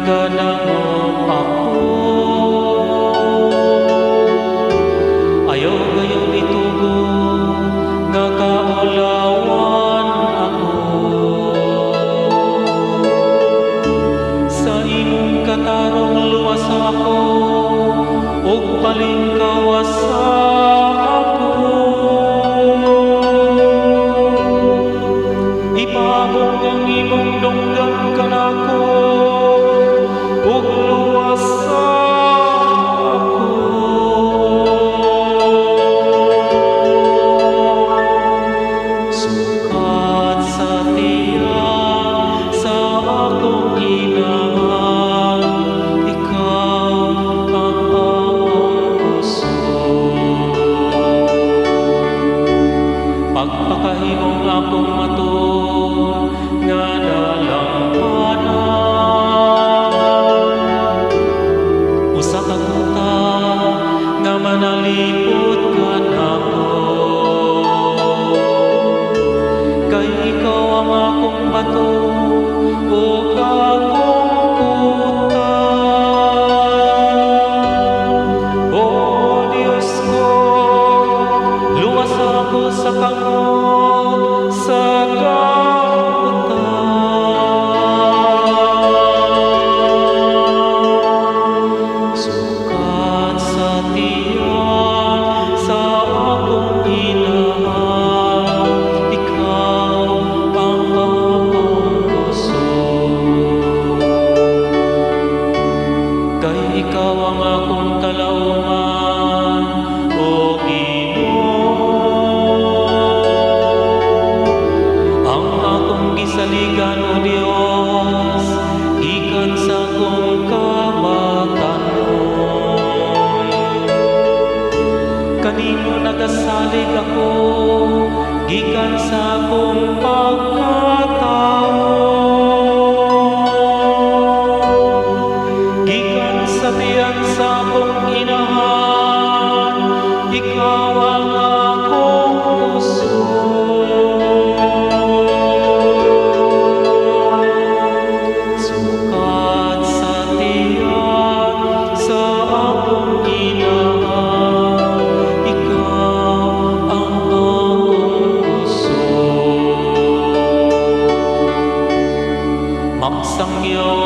nagdadamo ako. Ayaw gayong itugo, nakaulawan ako. Sa imong katarong luwas ako, ug palingkawas ako. Ipabong ang imong dunggan kanako, ug luwas ako. Sukat sa tiyan sa akong inahan, ikaw ang akong puso. Pagpakahimong akong matud nga nalampanan, usa ka kuta nga manalipod ka nako. Kay ikaw ang akong bato ug akong kuta. O Diyos ko, luwas ako sa kamot sa kautan. Sukat sa tiyan sa akong inahan, ikaw ang akong puso. Kay ikaw ang akong kalauman, o gisaligan o Dios, gikan sa kong kabatanon. Kanimo nagasalig ako, gikan sa kong pagkatao. Gikan sa tiyan sa kong inahan, ikaw ang akong puso. Magsangyo